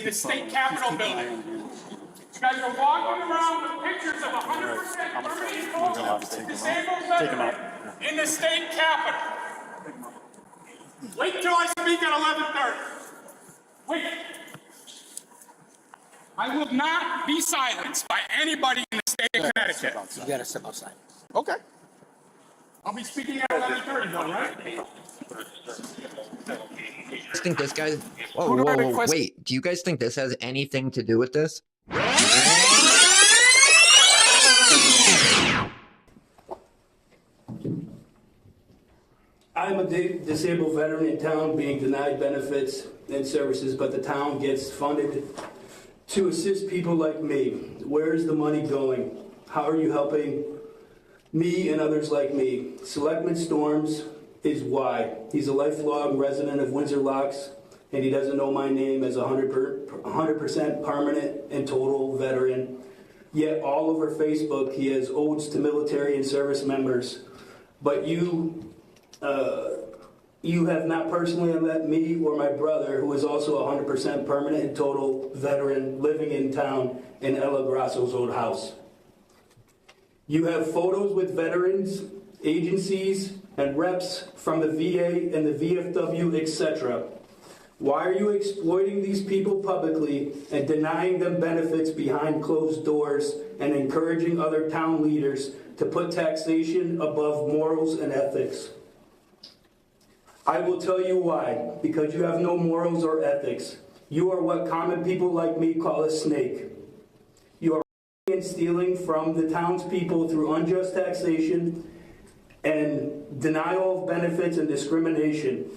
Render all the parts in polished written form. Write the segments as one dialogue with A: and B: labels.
A: in the state capitol building. You guys are walking around with pictures of 100% permanent disabled veterans in the state capitol. Wait till I speak at 11:30. Wait. I will not be silenced by anybody in the state of Connecticut.
B: You gotta step outside.
A: Okay. I'll be speaking at 11:30, though, right?
C: I think this guy. Whoa, wait. Do you guys think this has anything to do with this?
D: I'm a disabled veteran in town being denied benefits and services, but the town gets funded to assist people like me. Where is the money going? How are you helping me and others like me? Selectman Storms is why. He's a lifelong resident of Windsor Locks, and he doesn't know my name as a 100% permanent and total veteran. Yet all over Facebook, he has odes to military and service members. But you have not personally met me or my brother, who is also a 100% permanent and total veteran living in town in Ella Grasso's old house. You have photos with veterans, agencies, and reps from the VA and the VFW, etc. Why are you exploiting these people publicly and denying them benefits behind closed doors and encouraging other town leaders to put taxation above morals and ethics? I will tell you why. Because you have no morals or ethics. You are what common people like me call a snake. You are and stealing from the townspeople through unjust taxation and denial of benefits and discrimination.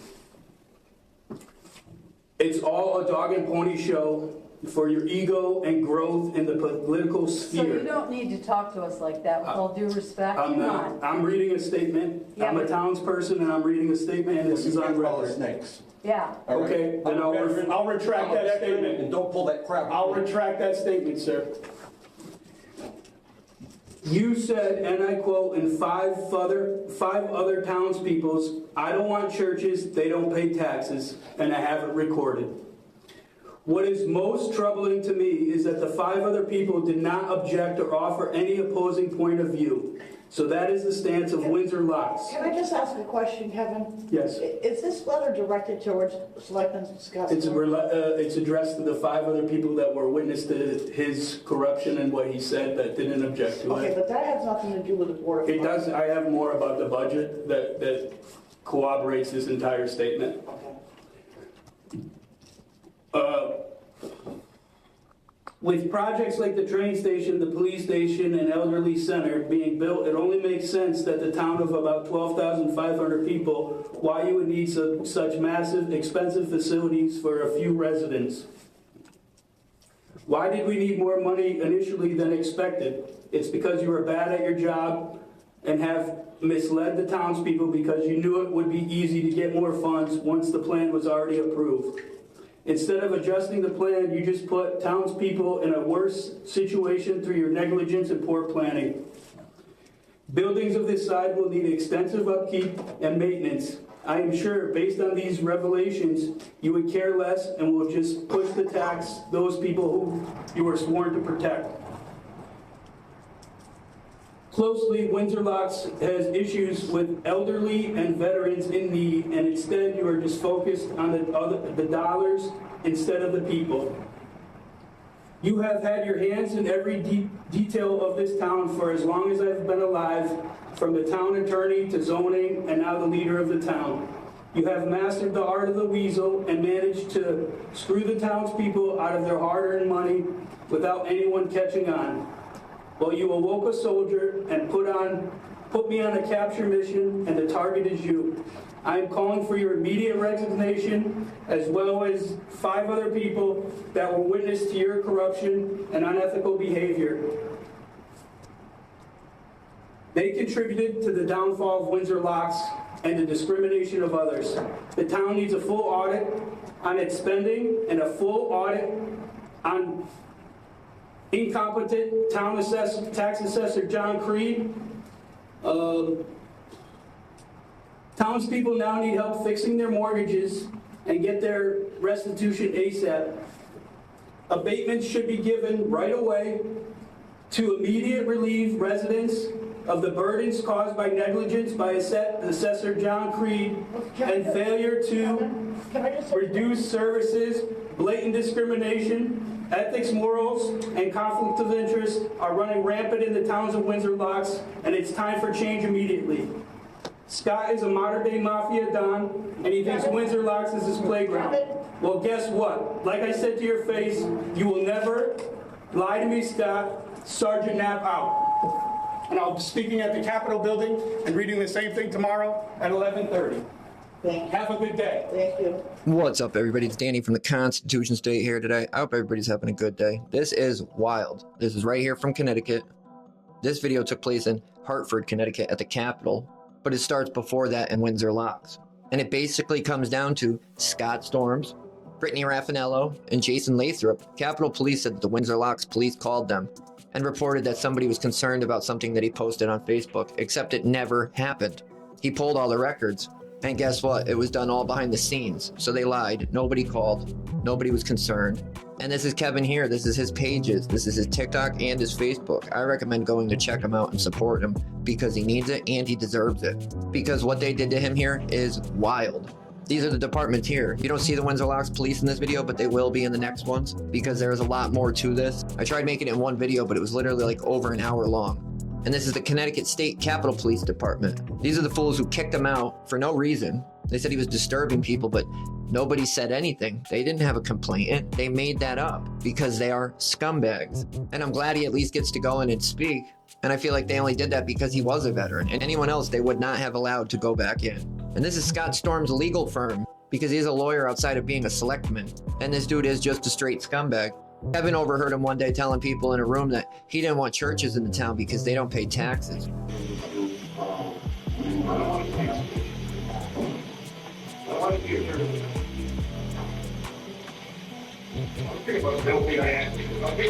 D: It's all a dog and pony show for your ego and growth in the political sphere.
E: So you don't need to talk to us like that, with all due respect.
D: I'm not. I'm reading a statement. Yeah, I'm a townsperson, and I'm reading a statement, and this is on record.
F: Snakes.
E: Yeah.
D: Okay, then I'll retract that statement.
F: And don't pull that crap.
D: I'll retract that statement, sir. You said, and I quote, in five other townspeople's, I don't want churches, they don't pay taxes, and I have it recorded. What is most troubling to me is that the 5 other people did not object or offer any opposing point of view. So that is the stance of Windsor Locks.
G: Can I just ask a question, Kevin?
D: Yes.
G: Is this letter directed towards Selectman Scott?
D: It's addressed to the 5 other people that were witness to his corruption and what he said that didn't object to it.
G: Okay, but that has nothing to do with the board.
D: It does. I have more about the budget that corroborates this entire statement. With projects like the train station, the police station, and elderly center being built, it only makes sense that the town of about 12,500 people, why you would need such massive, expensive facilities for a few residents. Why did we need more money initially than expected? It's because you were bad at your job and have misled the townspeople because you knew it would be easy to get more funds once the plan was already approved. Instead of adjusting the plan, you just put townspeople in a worse situation through your negligence and poor planning. Buildings of this size will need extensive upkeep and maintenance. I am sure, based on these revelations, you would care less and will just push the tax those people who you were sworn to protect. Closely, Windsor Locks has issues with elderly and veterans in need, and instead you are just focused on the dollars instead of the people. You have had your hands in every detail of this town for as long as I've been alive, from the town attorney to zoning and now the leader of the town. You have mastered the art of the weasel and managed to screw the townspeople out of their hard-earned money without anyone catching on. Well, you awoke a soldier and put me on a capture mission, and the target is you. I am calling for your immediate resignation, as well as 5 other people that were witness to your corruption and unethical behavior. They contributed to the downfall of Windsor Locks and the discrimination of others. The town needs a full audit on its spending and a full audit on incompetent tax assessor John Creed. Townspeople now need help fixing their mortgages and get their restitution ASAP. Abatements should be given right away to immediate relieve residents of the burdens caused by negligence by Assessor John Creed and failure to
G: Can I just?
D: reduce services, blatant discrimination, ethics, morals, and conflict of interest are running rampant in the towns of Windsor Locks, and it's time for change immediately. Scott is a modern-day mafia don, and he thinks Windsor Locks is his playground. Well, guess what? Like I said to your face, you will never lie to me, Scott. Sergeant Knapp out. And I'll be speaking at the Capitol building and reading the same thing tomorrow at 11:30.
G: Thank you.
D: Have a good day.
G: Thank you.
C: What's up, everybody? It's Danny from the Constitution State here today. I hope everybody's having a good day. This is wild. This is right here from Connecticut. This video took place in Hartford, Connecticut at the Capitol, but it starts before that in Windsor Locks. And it basically comes down to Scott Storms, Brittany Rafflanello, and Jason Lathrope. Capitol Police said that the Windsor Locks police called them and reported that somebody was concerned about something that he posted on Facebook, except it never happened. He pulled all the records, and guess what? It was done all behind the scenes. So they lied. Nobody called. Nobody was concerned. And this is Kevin here. This is his pages. This is his TikTok and his Facebook. I recommend going to check him out and support him because he needs it and he deserves it. Because what they did to him here is wild. These are the departments here. You don't see the Windsor Locks police in this video, but they will be in the next ones because there is a lot more to this. I tried making it in one video, but it was literally like over an hour long. And this is the Connecticut State Capitol Police Department. These are the fools who kicked him out for no reason. They said he was disturbing people, but nobody said anything. They didn't have a complaint. They made that up because they are scumbags. And I'm glad he at least gets to go in and speak. And I feel like they only did that because he was a veteran. And anyone else they would not have allowed to go back in. And this is Scott Storm's legal firm because he's a lawyer outside of being a selectman. And this dude is just a straight scumbag. Kevin overheard him one day telling people in a room that he didn't want churches in the town because they don't pay taxes.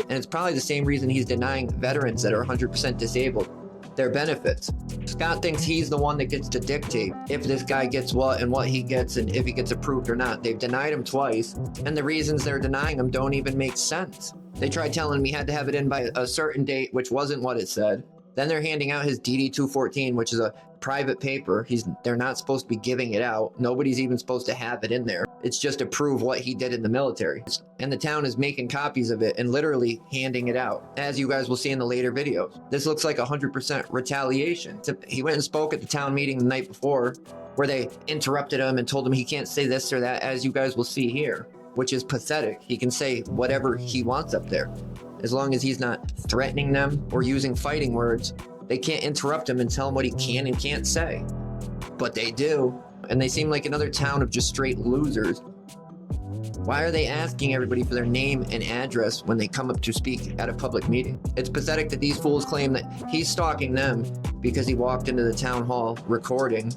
C: And it's probably the same reason he's denying veterans that are 100% disabled their benefits. Scott thinks he's the one that gets to dictate if this guy gets what and what he gets and if he gets approved or not. They've denied him twice, and the reasons they're denying him don't even make sense. They tried telling him he had to have it in by a certain date, which wasn't what it said. Then they're handing out his DD 214, which is a private paper. They're not supposed to be giving it out. Nobody's even supposed to have it in there. It's just to prove what he did in the military. And the town is making copies of it and literally handing it out, as you guys will see in the later videos. This looks like 100% retaliation. He went and spoke at the town meeting the night before, where they interrupted him and told him he can't say this or that, as you guys will see here, which is pathetic. He can say whatever he wants up there. As long as he's not threatening them or using fighting words, they can't interrupt him and tell him what he can and can't say. But they do, and they seem like another town of just straight losers. Why are they asking everybody for their name and address when they come up to speak at a public meeting? It's pathetic that these fools claim that he's stalking them because he walked into the town hall recording.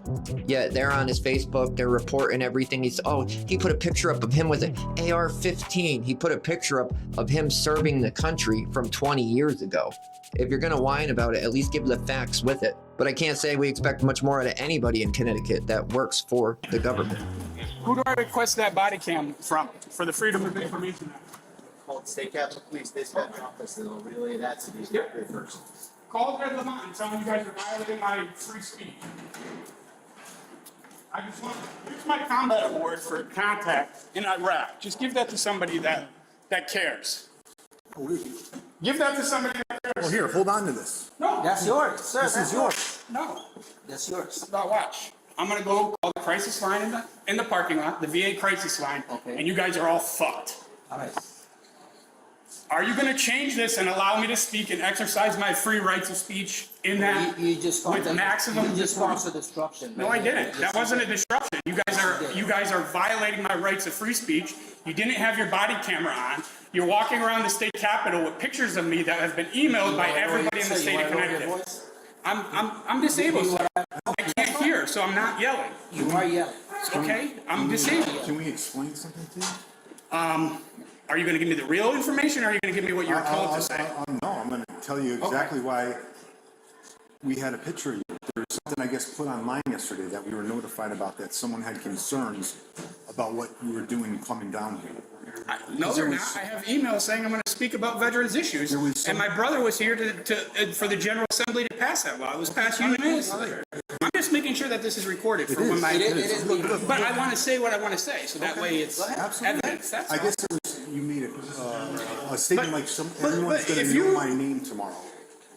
C: Yet they're on his Facebook, they're reporting everything. He put a picture up of him with an AR-15. He put a picture up of him serving the country from 20 years ago. If you're gonna whine about it, at least give the facts with it. But I can't say we expect much more out of anybody in Connecticut that works for the government.
A: Who do I request that body cam from for the Freedom of Information Act?
B: Call the State Capitol Police Dispatch Office and they'll relay that to these first.
A: Call Red Lamont and tell them you guys are violating my free speech. Here's my combat award for contact in Iraq. Just give that to somebody that cares. Give that to somebody that cares.
F: Well, here, hold on to this.
A: No.
B: That's yours, sir.
F: This is yours.
A: No.
B: That's yours.
A: Now watch. I'm gonna go call the crisis line in the parking lot, the VA crisis line,
B: Okay.
A: and you guys are all fucked.
B: All right.
A: Are you gonna change this and allow me to speak and exercise my free rights of speech in that
B: You just caused
A: with maximum?
B: You just caused a disruption.
A: No, I didn't. That wasn't a disruption. You guys are violating my rights of free speech. You didn't have your body camera on. You're walking around the state capitol with pictures of me that have been emailed by everybody in the state of Connecticut. I'm disabled. I can't hear, so I'm not yelling.
B: You are yelling.
A: Okay? I'm disabled.
F: Can we explain something to you?
A: Are you going to give me the real information, or are you going to give me what you're told to say?
F: No, I'm going to tell you exactly why we had a picture of you. There was something, I guess, put online yesterday that we were notified about, that someone had concerns about what you were doing coming down here.
A: No, they're not. I have emails saying I'm going to speak about veterans issues, and my brother was here for the General Assembly to pass that law. It was passed unanimously. I'm just making sure that this is recorded for when my. But I want to say what I want to say, so that way it's evidence. That's
F: I
A: all.
F: guess it was, you made a statement like everyone's
A: but
F: gonna
A: if
F: know
A: you-
F: my name tomorrow.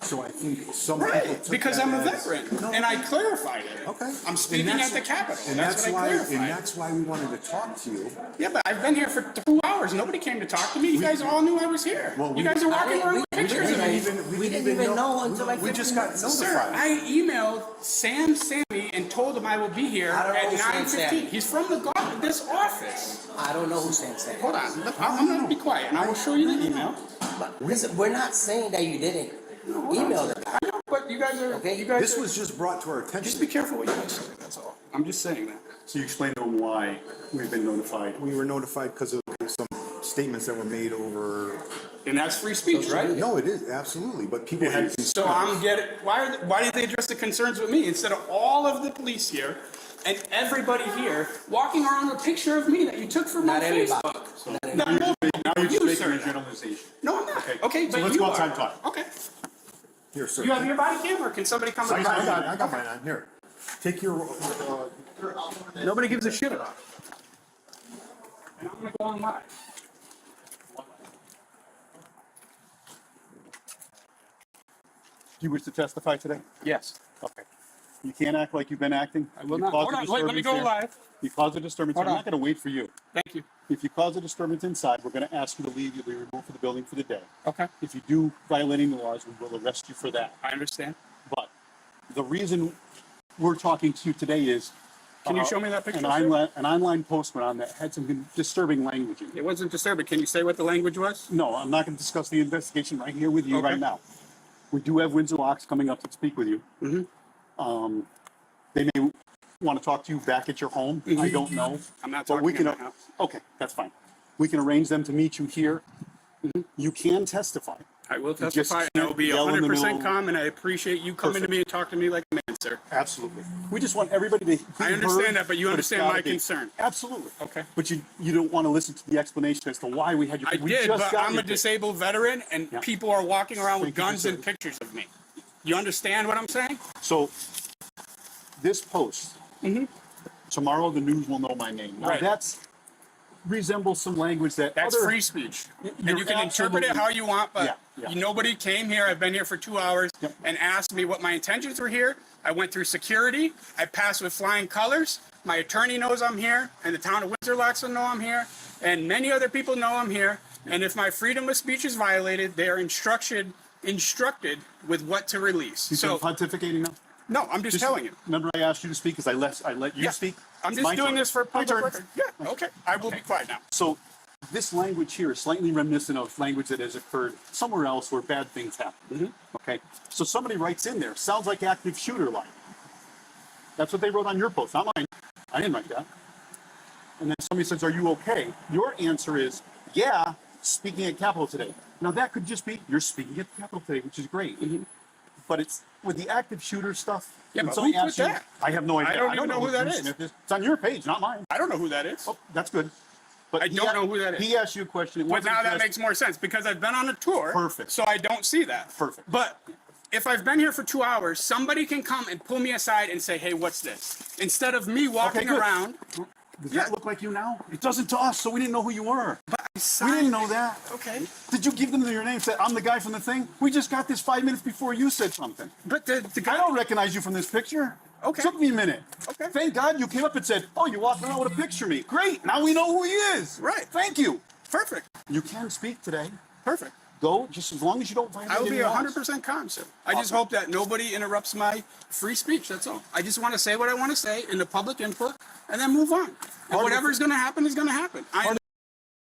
F: So I think some people
A: Right,
F: took
A: because
F: that
A: I'm a
F: as-
A: veteran,
F: No,
A: and I clarified it.
F: Okay.
A: I'm speaking
F: And
A: at
F: that's-
A: the Capitol.
F: And
A: That's what I
F: why,
A: clarified.
F: and that's why we wanted to talk to you.
A: Yeah, but I've been here for 2 hours. Nobody came to talk to me. You guys all knew I was here.
F: Well,
A: You guys are walking around with
F: We
A: pictures of me.
F: didn't even know until like we just got
A: Sir,
F: notified.
A: I emailed Sam Sammy and told him I will be here
H: I don't know
A: at
H: who Sam
A: 9:15.
H: Sammy.
A: He's from this office.
H: I don't know who Sam said.
A: Hold on. I'm going to be quiet, and I will show you the email.
H: But listen, we're not saying that you didn't email them.
A: I know, but you guys are.
H: Okay.
A: You guys
F: This
A: are,
F: was just brought to our
A: Just
F: attention.
A: be careful what you guys say. That's all. I'm just saying that.
I: So you explained to them why we've been notified.
F: We were notified because of some statements that were made over.
A: And that's free speech, right?
F: No, it is, absolutely, but people had concerns.
A: So I'm getting, why did they address the concerns with me instead of all of the police here and everybody here walking around with a picture of me that you took from my
H: Not everybody.
A: Facebook?
I: Now you're just
A: You,
I: making
A: sir.
I: a generalization.
A: No, I'm not. Okay,
I: So
A: but
I: let's
A: you
I: go
A: are.
I: outside and talk.
A: Okay.
F: Here, sir.
A: You have your body camera. Can somebody come?
F: I got mine on, here. Take your,
A: Nobody gives a shit about it. And I'm gonna go on live.
I: Do you wish to testify today?
A: Yes.
I: Okay. You can't act like you've been acting.
A: I will
I: You
A: not.
I: caused
A: Hold
I: a
A: on. Wait, let me
I: disturbance
A: go
I: here.
A: live.
I: You caused a disturbance.
A: Hold
I: I'm
A: on.
I: not going to wait for you.
A: Thank you.
I: If you cause a disturbance inside, we're going to ask you to leave. You'll be removed from the building for the day.
A: Okay.
I: If you do violating the laws, we will arrest you for that.
A: I understand.
I: But the reason we're talking to you today is
A: Can you show me that picture,
I: An
A: sir?
I: online post went on that had some disturbing language in it.
A: It wasn't disturbing. Can you say what the language was?
I: No, I'm not going to discuss the investigation right here with you
A: Okay.
I: right now. We do have Windsor Locks coming up to speak with you.
A: Mm-hmm.
I: They may want to talk to you back at your home. I don't know.
A: Mm-hmm. I'm not
I: But we
A: talking
I: can.
A: at my house.
I: Okay, that's fine. We can arrange them to meet you here. You can testify.
A: I will
I: just
A: testify, and I will be
I: yell in the
A: 100%
I: middle.
A: calm, and I appreciate you coming to
I: Perfect.
A: me and talking to me like a man, sir.
I: Absolutely. We just want everybody to. be
A: I understand
I: heard,
A: that, but you
I: it's
A: understand
I: gotta
A: my
I: be.
A: concern.
I: Absolutely.
A: Okay.
I: But you don't want to listen to the explanation as to why we had you.
A: I
I: we
A: did,
I: just
A: but
I: got
A: I'm
I: your
A: a
I: picture.
A: disabled veteran, and
I: Yeah.
A: people are walking around with
I: Thank you for
A: guns and
I: saying.
A: pictures of me. You understand what I'm saying?
I: So, this post, tomorrow the news will know my name. Now
A: Right.
I: that's resembles some language that
A: That's
I: other,
A: free speech. And
I: You're
A: you can interpret it
I: absolutely-
A: how you want, but
I: Yeah.
A: nobody came here. I've been here for 2 hours
I: Yep.
A: and asked me what my intentions were here. I went through security. I passed with flying colors. My attorney knows I'm here, and the town of Windsor Locks will know I'm here, and many other people know I'm here. And if my freedom of speech is violated, they are instructed with what to release.
I: You
A: So,
I: pontificating now.
A: no, I'm just telling you.
I: Remember, I asked you to speak because I let you
A: Yeah.
I: speak.
A: I'm
I: It's
A: just
I: my
A: doing
I: turn.
A: this for
I: My
A: public
I: turn.
A: record. Yeah, okay. I will be quiet now.
I: So, this language here is slightly reminiscent of language that has occurred somewhere else where bad things happen. Okay, so somebody writes in there, sounds like active shooter line. That's what they wrote on your post, not mine. I didn't write that. And then somebody says, "Are you okay?" Your answer is, "Yeah, speaking at Capitol today." Now that could just be you're speaking at Capitol today, which is great. But it's with the active shooter stuff.
A: Yeah,
I: when
A: but
I: somebody
A: who put
I: asks you-
A: that?
I: I have no idea.
A: I don't even know who that
I: Bruce
A: is.
I: Smith It's on your page, not mine.
A: I don't know who that is.
I: Oh, that's good. But
A: I don't know who that is.
I: He asked you a question. It
A: But
I: wasn't
A: now that
I: addressed-
A: makes more sense because I've been on a tour.
I: Perfect.
A: So I don't see that.
I: Perfect.
A: But if I've been here for 2 hours, somebody can come and pull me aside and say, "Hey, what's this?" Instead of me walking
I: good.
A: around.
I: Does
A: Yeah.
I: that look like you now? It doesn't to us, so we didn't know who you were.
A: But I
I: We
A: signed.
I: didn't know that.
A: Okay.
I: Did you give them your name? Say, "I'm the guy from the thing." We just got this 5 minutes before you said something.
A: But the
I: I
A: guy.
I: don't recognize you from this picture.
A: Okay.
I: Took me a minute.
A: Okay.
I: Thank God you came up and said, "Oh, you're walking around with a picture of me." Great. Now we know who he is.
A: Right.
I: Thank you.
A: Perfect.
I: You can speak today.
A: Perfect.
I: Go, just as long as you don't violate
A: I will be
I: any laws.
A: 100% calm, sir. I just
I: Awesome.
A: hope that nobody interrupts my free speech. That's all. I just want to say what I want to say in the public input and then move on. And
I: of
A: whatever's going to happen is going to happen.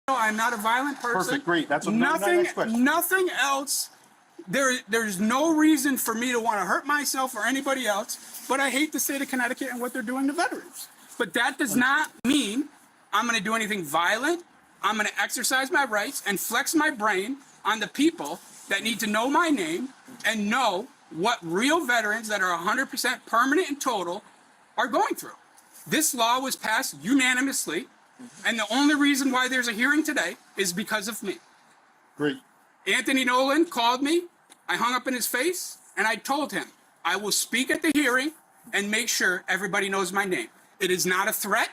A: I'm not a violent person.
I: Perfect, great. That's what my
A: nothing.
I: next question.
A: Nothing else. There's no reason for me to want to hurt myself or anybody else. But I hate the state of Connecticut and what they're doing to veterans. But that does not mean I'm going to do anything violent. I'm going to exercise my rights and flex my brain on the people that need to know my name and know what real veterans that are 100% permanent and total are going through. This law was passed unanimously And the only reason why there's a hearing today is because of me.
I: Great.
A: Anthony Nolan called me. I hung up in his face and I told him I will speak at the hearing and make sure everybody knows my name. It is not a threat.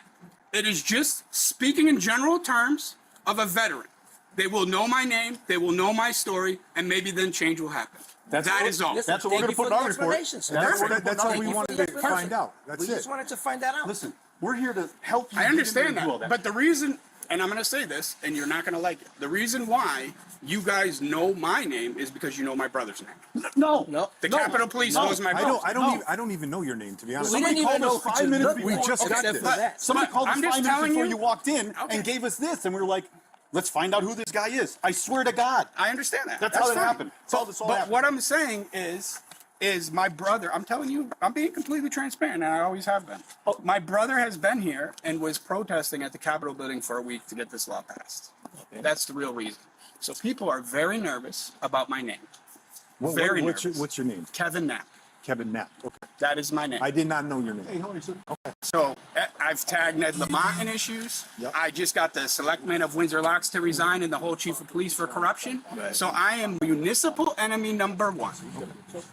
A: It is just speaking in general terms of a veteran. They will know my name, they will know my story, and maybe then change will happen. That is all.
H: Listen,
I: That's what we're
H: thank
I: gonna
H: you
I: put in
H: for
I: our
H: the
I: report.
H: explanation, sir.
F: That's all
H: Thank
F: we
H: you for
F: wanted
H: the
F: to
H: explanation.
F: find out. That's
H: We
F: it.
H: just wanted to find that out.
I: Listen, we're here to help you.
A: I understand
I: get into all
A: that. But the reason, and I'm going to say this, and you're not going to like it. The reason why you guys know my name is because you know my brother's name.
I: No.
A: The Capitol Police knows my brother.
F: I don't even know your name, to be honest.
H: We didn't even know
I: 5 minutes
F: We
I: before.
F: just got
H: except
F: this.
H: for that.
I: Somebody called us
A: I'm
I: 5
A: just
I: minutes
A: telling
I: before
A: you-
I: you walked in
A: Okay.
I: and gave us this, and we were like, let's find out who this guy is. I swear to God.
A: I understand that.
I: That's how that
A: fine.
I: happened. That's how this all
A: But
I: happened.
A: what I'm saying is my brother, I'm telling you, I'm being completely transparent, and I always have been. My brother has been here and was protesting at the Capitol building for a week to get this law passed. That's the real reason. So people are very nervous about my name. Very
F: What's
A: nervous.
F: your name?
A: Kevin Knapp.
F: Kevin Knapp. Okay.
A: That is my name.
F: I did not know your name.
A: So I've tagged Ned Lamont in issues.
F: Yep.
A: I just got the Selectman of Windsor Locks to resign and the whole chief of police for corruption. So I am municipal enemy number one.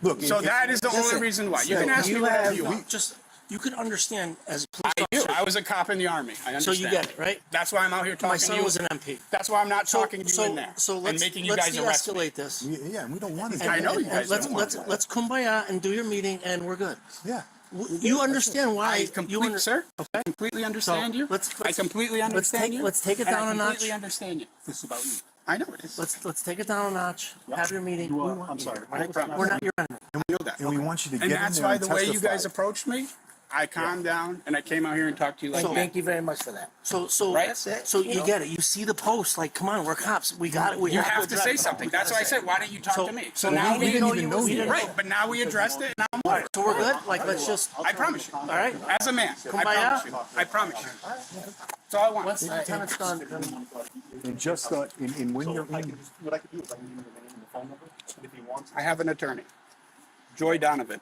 F: Look,
A: So that is the only reason why. You can ask me
H: You
A: whatever
H: have
A: you want.
H: just you can understand as a police
A: I do.
H: officer.
A: I was a cop in the army. I understand.
H: So you get it, right?
A: That's why I'm out here talking
H: My
A: to
H: son
A: you.
H: was an MP.
A: That's why I'm not talking to you in there
H: So
A: and
H: let's
A: making you
H: let's
A: guys arrest me.
H: de-escalate this.
F: yeah, we don't want to.
A: I know you
H: And
A: guys
H: let's
A: don't want
H: let's kumbaya and do your meeting, and we're good.
F: Yeah.
H: You understand why
A: Sir, I completely understand you. I completely understand you.
H: let's take it
A: and
H: down a
A: I
H: notch.
A: completely understand you. This is about you. I know it is.
H: Let's take it down a notch. Have your meeting. We want
I: I'm
H: you.
I: sorry.
H: We're not your enemy.
A: I know that.
F: And we want you to
A: And
F: get in
A: that's
F: there
A: why
F: and
A: the way you
F: testify.
A: guys approached me, I calmed down and I came out here and talked to you like
H: So
A: that.
H: thank you very much for that. So
A: Right?
H: that's it. So you get it. You see the post, like, come on, we're cops. We got it. We
A: You have to
H: address
A: say
H: it.
A: something. That's why I said, why don't you talk
H: So-
A: to me?
H: so
A: now
H: we didn't even know you.
A: Right, but now we addressed it and I'm
H: All right, so we're good. Like, let's just.
A: I promise you.
H: All right.
A: As a man, I
H: Kumbaya?
A: promise you. I promise you. That's all I want.
H: Once the lieutenant's done, then
F: And just in when you're in,
I: What I could do is I can give him the name and the phone number, and if he wants.
A: I have an attorney, Joy Donovan.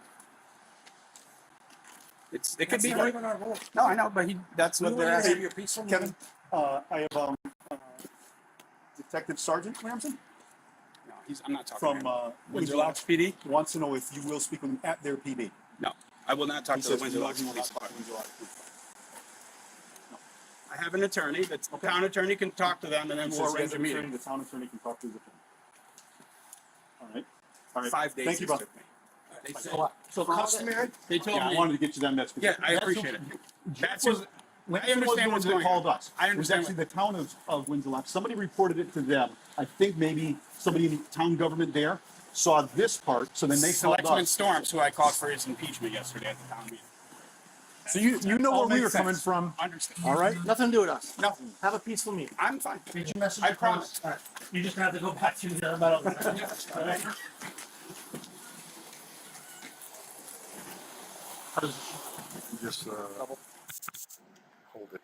A: It could be.
H: not even our role.
A: No, I know, but that's what
H: We
A: they're
H: want you to have
A: asking.
H: your peaceful
I: Kevin,
H: meeting.
I: I have Detective Sergeant Ramsey
A: No, I'm not talking.
I: from
A: to him.
I: Windsor
A: Windsor Locks PD.
I: wants to know if you will speak with him at their PD.
A: No, I will not talk
I: He
A: to the
I: says
A: Windsor
I: he
A: Locks
I: will
A: Police
I: not talk to
A: Department.
I: Windsor Locks Police.
A: I have an attorney. The town attorney can talk to them, and then
I: He
A: we'll
I: says he
A: arrange
I: has
A: a
I: an attorney,
A: meeting.
I: the town attorney can talk to his attorney. All right. All right.
A: 5 days.
I: Thank you,
A: it
I: brother.
A: took me. They said-
H: So customary.
A: They told
I: Yeah, I
A: me.
I: wanted to get you that message.
A: Yeah, I appreciate it. That's just. I
I: Lansing
A: understand
I: was the
A: what's
I: ones that
A: going
I: called
A: on.
I: us.
A: I
I: It was
A: understand.
I: actually the town of Windsor Locks. Somebody reported it to them. I think maybe somebody in the town government there saw this part, so then they called
A: Selectman
I: us.
A: Storms, who I called for his impeachment yesterday at the town meeting.
F: so you know
I: All
F: where we
I: makes
F: were coming
I: sense.
F: from.
A: Understand?
F: All right.
H: Nothing to do with us.
A: Nothing.
H: Have a peaceful meeting.
A: I'm fine.
H: Did you message
A: I
H: your
A: promise.
H: All right. You just have to go back to the metal. All right.
F: Just hold it.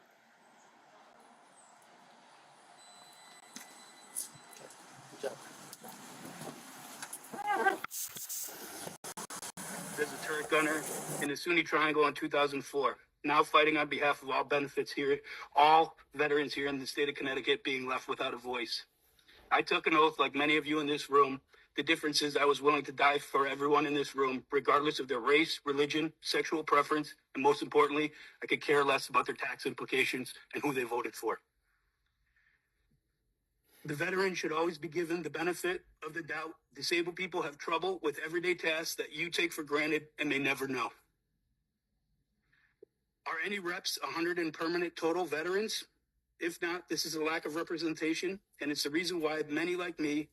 A: There's a turret gunner in the Sunni Triangle in 2004. Now fighting on behalf of all benefits here, all veterans here in the state of Connecticut being left without a voice. I took an oath, like many of you in this room. The difference is I was willing to die for everyone in this room, regardless of their race, religion, sexual preference, and most importantly, I could care less about their tax implications and who they voted for. The veteran should always be given the benefit of the doubt. Disabled people have trouble with everyday tasks that you take for granted and may never know. Are any reps 100 and permanent total veterans? If not, this is a lack of representation, and it's the reason why many like me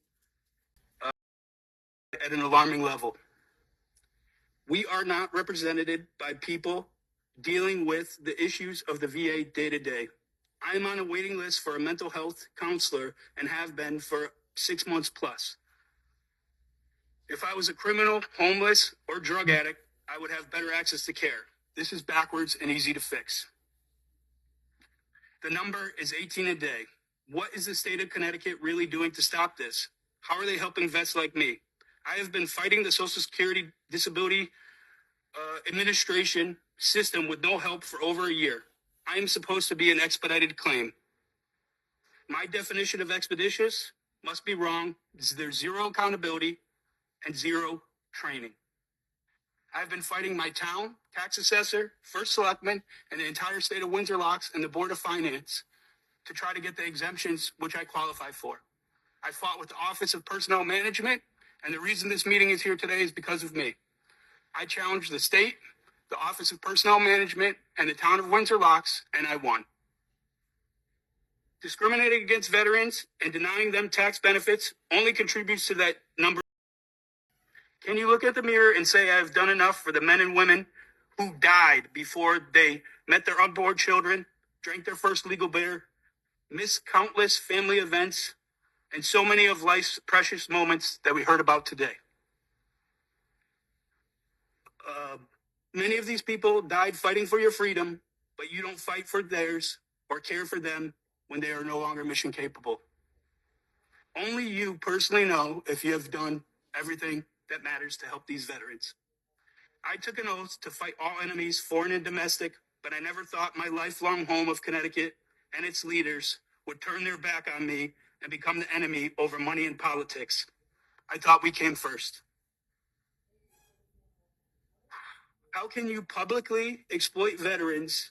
A: at an alarming level. We are not represented by people dealing with the issues of the VA day to day. I am on a waiting list for a mental health counselor and have been for 6 months plus. If I was a criminal, homeless, or drug addict, I would have better access to care. This is backwards and easy to fix. The number is 18 a day. What is the state of Connecticut really doing to stop this? How are they helping vets like me? I have been fighting the Social Security Disability Administration system with no help for over a year.
J: I am supposed to be an expedited claim. My definition of expeditious must be wrong. There's zero accountability and zero training. I've been fighting my town, tax assessor, first selectman, and the entire state of Windsor Locks and the Board of Finance to try to get the exemptions which I qualify for. I fought with the Office of Personnel Management, and the reason this meeting is here today is because of me. I challenged the state, the Office of Personnel Management, and the town of Windsor Locks, and I won. Discriminating against veterans and denying them tax benefits only contributes to that number. Can you look at the mirror and say I've done enough for the men and women who died before they met their unborn children, drank their first legal beer, missed countless family events, and so many of life's precious moments that we heard about today? Many of these people died fighting for your freedom, but you don't fight for theirs or care for them when they are no longer mission capable. Only you personally know if you have done everything that matters to help these veterans. I took an oath to fight all enemies, foreign and domestic, but I never thought my lifelong home of Connecticut and its leaders would turn their back on me and become the enemy over money and politics. I thought we came first. How can you publicly exploit veterans,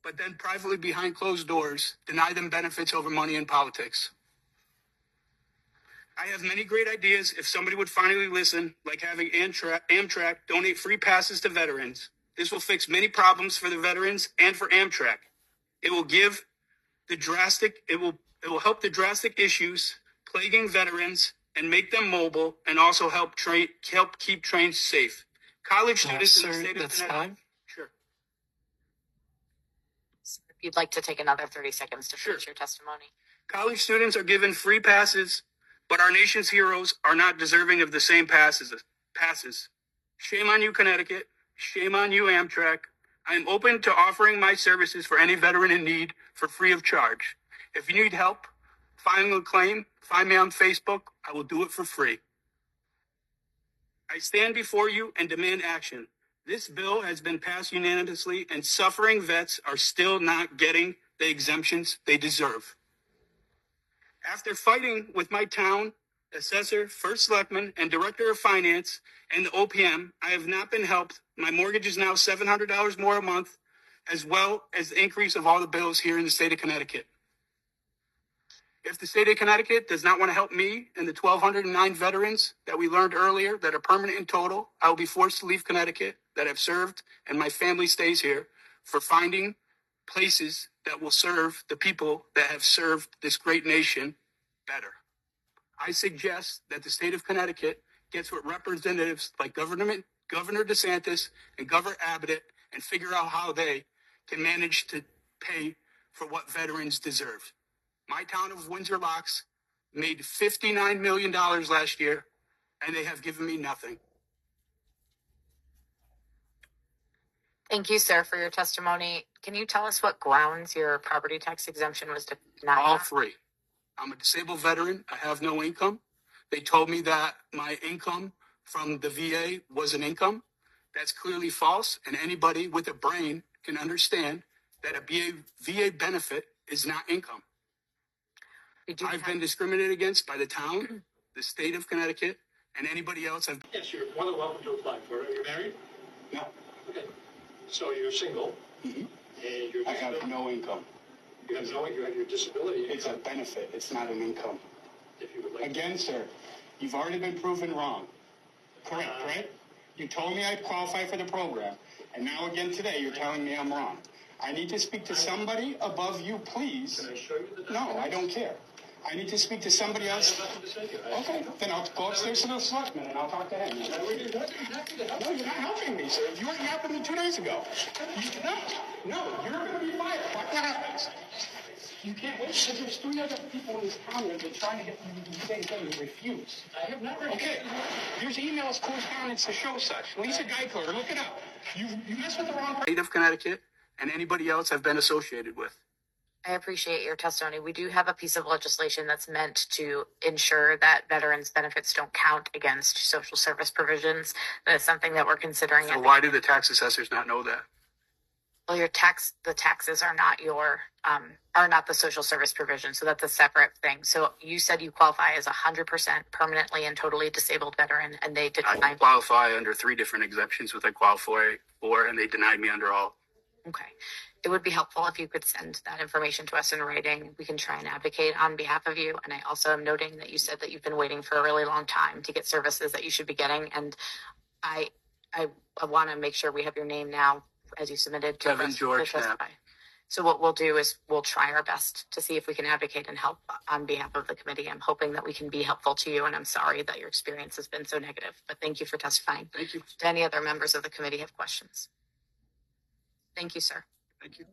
J: but then privately behind closed doors, deny them benefits over money and politics? I have many great ideas if somebody would finally listen, like having Amtrak donate free passes to veterans. This will fix many problems for the veterans and for Amtrak. It will help the drastic issues plaguing veterans and make them mobile, and also help keep trains safe. College students in the state of Connecticut. Sure.
K: If you'd like to take another 30 seconds to finish your testimony.
J: College students are given free passes, but our nation's heroes are not deserving of the same passes. Shame on you, Connecticut. Shame on you, Amtrak. I am open to offering my services for any veteran in need for free of charge. If you need help filing a claim, find me on Facebook. I will do it for free. I stand before you and demand action. This bill has been passed unanimously, and suffering vets are still not getting the exemptions they deserve. After fighting with my town, assessor, first selectman, and director of finance, and the OPM, I have not been helped. My mortgage is now $700 more a month, as well as the increase of all the bills here in the state of Connecticut. If the state of Connecticut does not want to help me and the 1,209 veterans that we learned earlier that are permanent in total, I will be forced to leave Connecticut that have served, and my family stays here, for finding places that will serve the people that have served this great nation better. I suggest that the state of Connecticut gets with representatives like Governor DeSantis and Governor Abbott and figure out how they can manage to pay for what veterans deserve. My town of Windsor Locks made $59 million last year, and they have given me nothing.
K: Thank you, sir, for your testimony. Can you tell us what grounds your property tax exemption was denied?
J: All three. I'm a disabled veteran. I have no income. They told me that my income from the VA was an income. That's clearly false, and anybody with a brain can understand that a VA benefit is not income. I've been discriminated against by the town, the state of Connecticut, and anybody else.
L: Yes, you're more than welcome to apply for it. Are you married?
J: No.
L: Okay. So you're single.
J: Mm-hmm.
L: And you're
J: I have no income.
L: You have no income. You have your disability.
J: It's a benefit. It's not an income.
L: If you would like.
J: Again, sir, you've already been proven wrong. Correct, right? You told me I'd qualify for the program, and now again today you're telling me I'm wrong. I need to speak to somebody above you, please.
L: Can I show you the documents?
J: No, I don't care. I need to speak to somebody else.
L: I have nothing to say to you.
J: Okay, then I'll go upstairs to the selectman and I'll talk to him.
L: No, you're happy to help.
J: No, you're not helping me, sir. You already happened me 2 days ago. No, you're going to be fired. What happens? You can't wait because there's 3 other people in this town that have been trying to get you to do the same thing. You refuse.
L: I have not refused.
J: Okay, there's emails, correspondence to show such. Lisa Geikler, look it up. You messed with the wrong person. State of Connecticut and anybody else I've been associated with.
K: I appreciate your testimony. We do have a piece of legislation that's meant to ensure that veterans' benefits don't count against social service provisions. That is something that we're considering.
J: So why do the tax assessors not know that?
K: Well, the taxes are not the social service provision. So that's a separate thing. So you said you qualify as 100% permanently and totally disabled veteran, and they
J: I
K: declined.
J: qualify under 3 different exemptions, which I qualify for, and they denied me under all.
K: Okay. It would be helpful if you could send that information to us in writing. We can try and advocate on behalf of you. And I also am noting that you said that you've been waiting for a really long time to get services that you should be getting. And I want to make sure we have your name now as you submitted to
J: Kevin
K: us
J: George
K: to testify. So what we'll do is we'll try our best to see if we can advocate and help on behalf of the committee. I'm hoping that we can be helpful to you, and I'm sorry that your experience has been so negative, but thank you for testifying.
J: Thank you.
K: Do any other members of the committee have questions? Thank you, sir.
J: Thank you.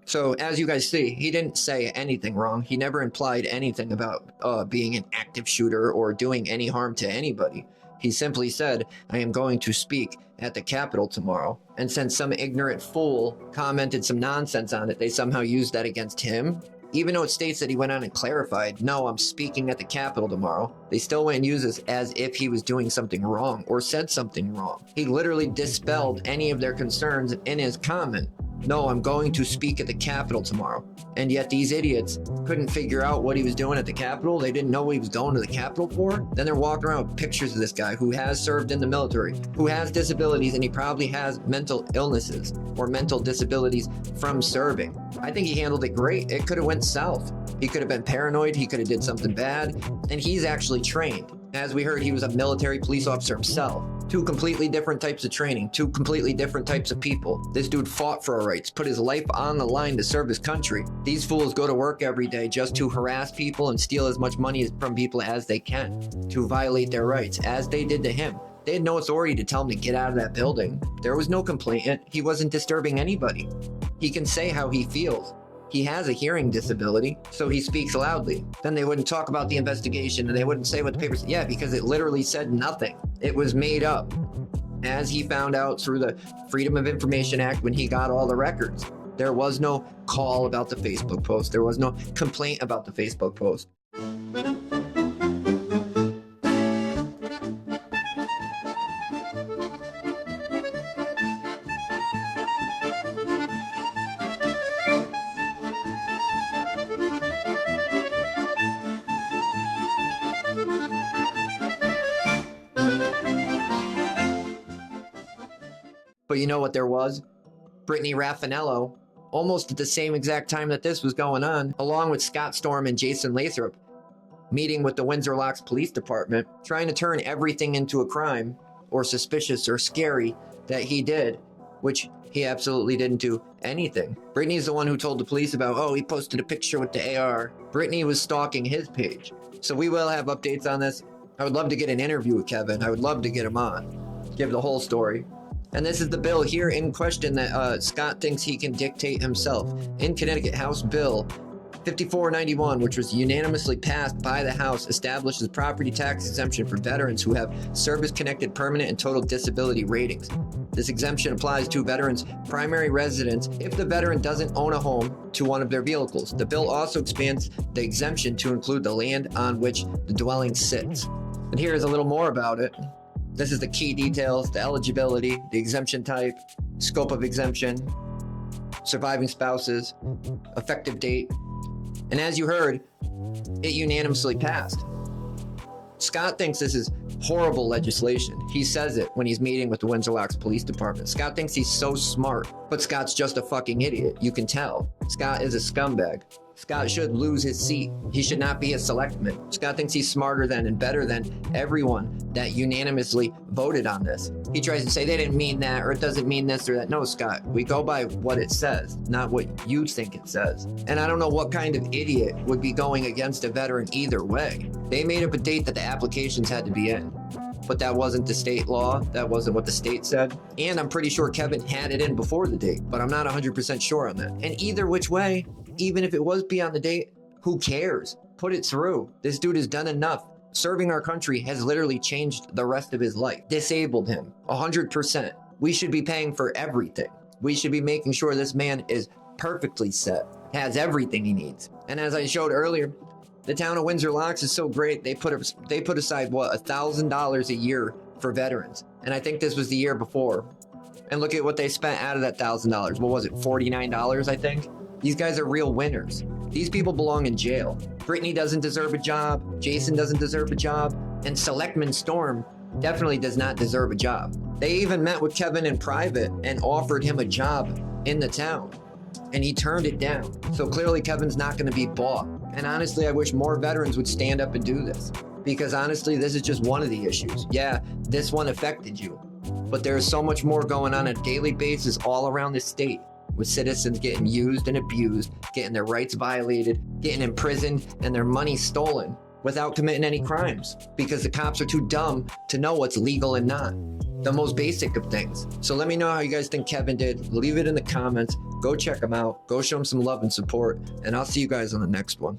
C: So as you guys see, he didn't say anything wrong. He never implied anything about being an active shooter or doing any harm to anybody. He simply said, I am going to speak at the Capitol tomorrow. And since some ignorant fool commented some nonsense on it, they somehow used that against him. Even though it states that he went on and clarified, no, I'm speaking at the Capitol tomorrow, they still went and used this as if he was doing something wrong or said something wrong. He literally dispelled any of their concerns in his comment. No, I'm going to speak at the Capitol tomorrow. And yet these idiots couldn't figure out what he was doing at the Capitol. They didn't know what he was going to the Capitol for. Then they're walking around with pictures of this guy who has served in the military, who has disabilities, and he probably has mental illnesses or mental disabilities from serving. I think he handled it great. It could have went south. He could have been paranoid. He could have did something bad. And he's actually trained. As we heard, he was a military police officer himself. 2 completely different types of training, 2 completely different types of people. This dude fought for our rights, put his life on the line to serve his country. These fools go to work every day just to harass people and steal as much money from people as they can, to violate their rights, as they did to him. They had no authority to tell him to get out of that building. There was no complainant. He wasn't disturbing anybody. He can say how he feels. He has a hearing disability, so he speaks loudly. Then they wouldn't talk about the investigation, and they wouldn't say what the papers. Yeah, because it literally said nothing. It was made up, as he found out through the Freedom of Information Act when he got all the records. There was no call about the Facebook post. There was no complaint about the Facebook post. But you know what there was? Brittany Rafflanello, almost at the same exact time that this was going on, along with Scott Storm and Jason Lathrope, meeting with the Windsor Locks Police Department, trying to turn everything into a crime, or suspicious or scary, that he did, which he absolutely didn't do anything. Brittany's the one who told the police about, oh, he posted a picture with the AR. Brittany was stalking his page. So we will have updates on this. I would love to get an interview with Kevin. I would love to get him on, give the whole story. And this is the bill here in question that Scott thinks he can dictate himself. In Connecticut, House Bill 5491, which was unanimously passed by the House, establishes property tax exemption for veterans who have service-connected permanent and total disability ratings. This exemption applies to veterans' primary residence if the veteran doesn't own a home to one of their vehicles. The bill also expands the exemption to include the land on which the dwelling sits. And here's a little more about it. This is the key details: the eligibility, the exemption type, scope of exemption, surviving spouses, effective date. And as you heard, it unanimously passed. Scott thinks this is horrible legislation. He says it when he's meeting with the Windsor Locks Police Department. Scott thinks he's so smart, but Scott's just a fucking idiot. You can tell. Scott is a scumbag. Scott should lose his seat. He should not be a selectman. Scott thinks he's smarter than and better than everyone that unanimously voted on this. He tries to say they didn't mean that, or it doesn't mean this or that. No, Scott, we go by what it says, not what you think it says. And I don't know what kind of idiot would be going against a veteran either way. They made up a date that the applications had to be in, but that wasn't the state law. That wasn't what the state said. And I'm pretty sure Kevin had it in before the date, but I'm not 100% sure on that. And either which way, even if it was beyond the date, who cares? Put it through. This dude has done enough. Serving our country has literally changed the rest of his life. Disabled him 100%. We should be paying for everything. We should be making sure this man is perfectly set, has everything he needs. And as I showed earlier, the town of Windsor Locks is so great. They put aside what, $1,000 a year for veterans. And I think this was the year before. And look at what they spent out of that $1,000. What was it, $49, I think? These guys are real winners. These people belong in jail. Brittany doesn't deserve a job. Jason doesn't deserve a job. And Selectman Storm definitely does not deserve a job. They even met with Kevin in private and offered him a job in the town. And he turned it down. So clearly Kevin's not going to be bought. And honestly, I wish more veterans would stand up and do this. Because honestly, this is just one of the issues. Yeah, this one affected you. But there is so much more going on a daily basis all around the state, with citizens getting used and abused, getting their rights violated, getting imprisoned, and their money stolen without committing any crimes because the cops are too dumb to know what's legal and not. The most basic of things. So let me know how you guys think Kevin did. Leave it in the comments. Go check him out. Go show him some love and support. And I'll see you guys on the next one.